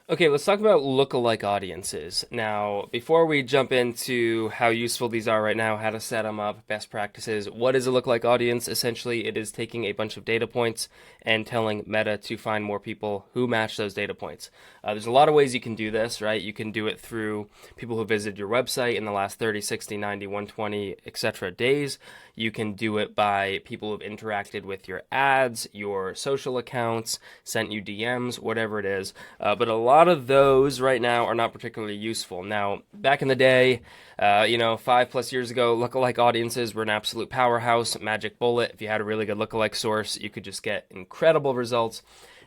Okay, let's talk about lookalike audiences. Now, before we jump into how useful these are right now, how to set them up, best practices, what is a lookalike audience? Essentially, it is taking a bunch of data points and telling Meta to find more people who match those data points. There's a lot of ways you can do this, right? You can do it through people who visited your website in the last 30, 60, 90, 120, etc. days. You can do it by people who've interacted with your ads, your social accounts, sent you DMs, whatever it is. But a lot of those right now are not particularly useful. Now, back in the day, 5+ years ago, lookalike audiences were an absolute powerhouse, magic bullet. If you had a really good lookalike source, you could just get incredible results.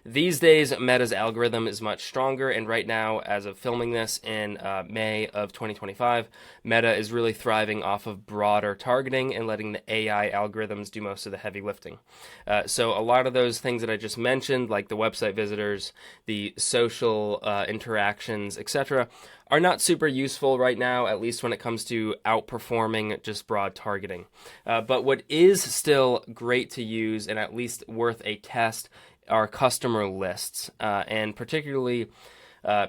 These days, Meta's algorithm is much stronger, and right now, as of filming this in May of 2025, Meta is really thriving off of broader targeting and letting the AI algorithms do most of the heavy lifting. So a lot of those things that I just mentioned, like the website visitors, the social interactions, etc., are not super useful right now, at least when it comes to outperforming just broad targeting. But what is still great to use and at least worth a test are customer lists, and particularly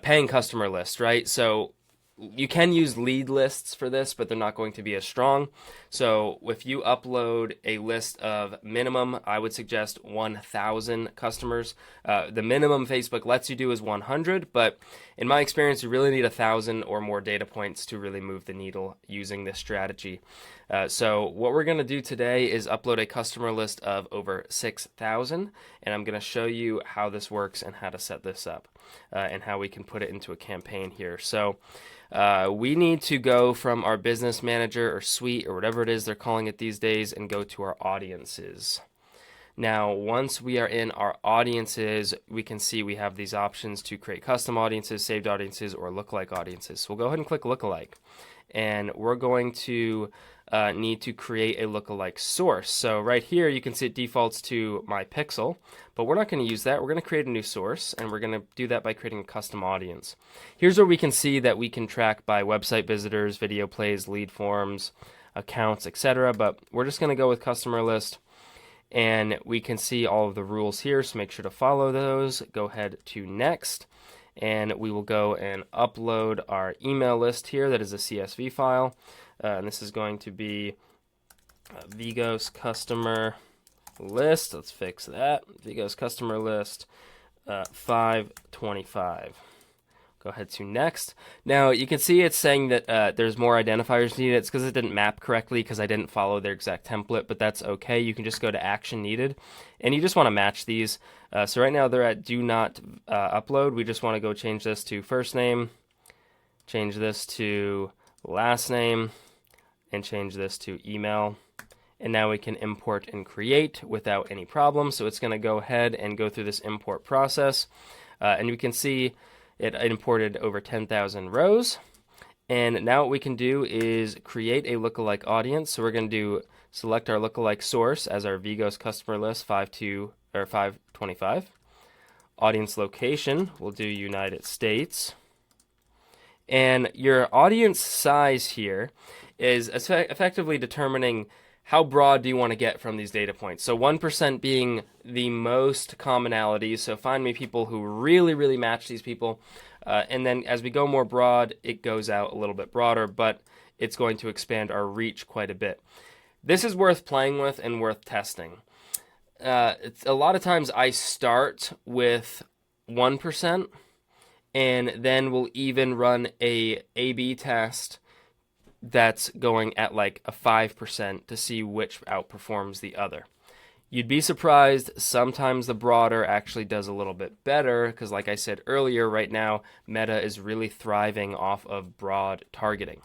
paying customer lists, right? So you can use lead lists for this, but they're not going to be as strong. So if you upload a list of minimum, I would suggest 1,000 customers. The minimum Facebook lets you do is 100, but in my experience, you really need 1,000 or more data points to really move the needle using this strategy. So what we're going to do today is upload a customer list of over 6,000, and I'm going to show you how this works and how to set this up, and how we can put it into a campaign here. So we need to go from our business manager or suite or whatever it is they're calling it these days and go to our audiences. Now, once we are in our audiences, we can see we have these options to create custom audiences, saved audiences, or lookalike audiences. So we'll go ahead and click lookalike. And we're going to need to create a lookalike source. So right here, you can see it defaults to my pixel, but we're not going to use that. We're going to create a new source, and we're going to do that by creating a custom audience. Here's where we can see that we can track by website visitors, video plays, lead forms, accounts, etc. But we're just going to go with customer list. And we can see all of the rules here, so make sure to follow those. Go ahead to next, and we will go and upload our email list here. That is a CSV file, and this is going to be Vigos customer list. Let's fix that. Vigos customer list 525. Go ahead to next. Now you can see it's saying that there's more identifiers needed. It's because it didn't map correctly because I didn't follow their exact template, but that's okay. You can just go to action needed, and you just want to match these. So right now they're at do not upload. We just want to go change this to first name, change this to last name, and change this to email. And now we can import and create without any problem. So it's going to go ahead and go through this import process, and we can see it imported over 10,000 rows. And now what we can do is create a lookalike audience. So we're going to select our lookalike source as our Vigos customer list 525. Audience location, we'll do United States. And your audience size here is effectively determining how broad do you want to get from these data points? So 1% being the most commonality. So find me people who really, really match these people. And then as we go more broad, it goes out a little bit broader, but it's going to expand our reach quite a bit. This is worth playing with and worth testing. A lot of times I start with 1%, and then we'll even run a A/B test that's going at like a 5% to see which outperforms the other. You'd be surprised, sometimes the broader actually does a little bit better because like I said earlier, right now, Meta is really thriving off of broad targeting.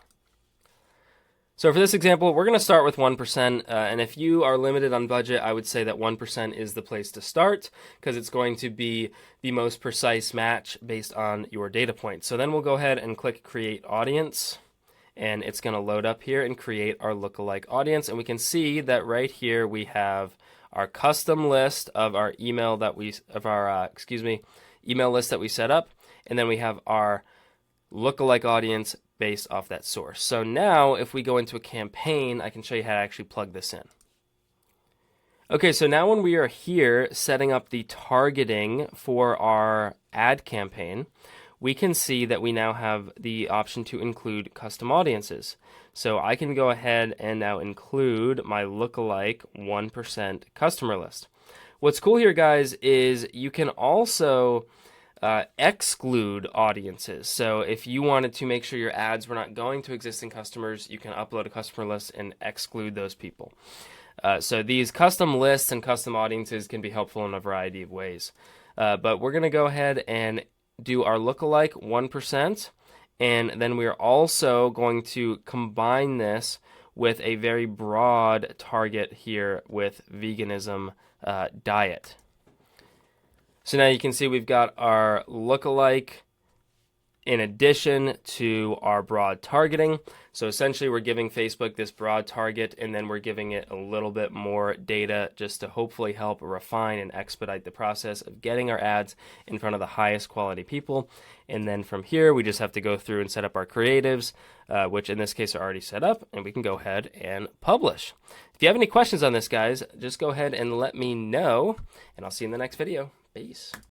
So for this example, we're going to start with 1%, and if you are limited on budget, I would say that 1% is the place to start because it's going to be the most precise match based on your data points. So then we'll go ahead and click Create Audience, and it's going to load up here and create our lookalike audience. And we can see that right here we have our custom list of our email that we email list that we set up, and then we have our lookalike audience based off that source. So now if we go into a campaign, I can show you how to actually plug this in. Okay, so now when we are here setting up the targeting for our ad campaign, we can see that we now have the option to include custom audiences. So I can go ahead and now include my lookalike 1% customer list. What's cool here, guys, is you can also exclude audiences. So if you wanted to make sure your ads were not going to existing customers, you can upload a customer list and exclude those people. So these custom lists and custom audiences can be helpful in a variety of ways. But we're going to go ahead and do our lookalike 1%, and then we're also going to combine this with a very broad target here with veganism diet. So now you can see we've got our lookalike in addition to our broad targeting. So essentially we're giving Facebook this broad target, and then we're giving it a little bit more data just to hopefully help refine and expedite the process of getting our ads in front of the highest quality people. And then from here, we just have to go through and set up our creatives, which in this case are already set up, and we can go ahead and publish. If you have any questions on this, guys, just go ahead and let me know, and I'll see you in the next video. Peace.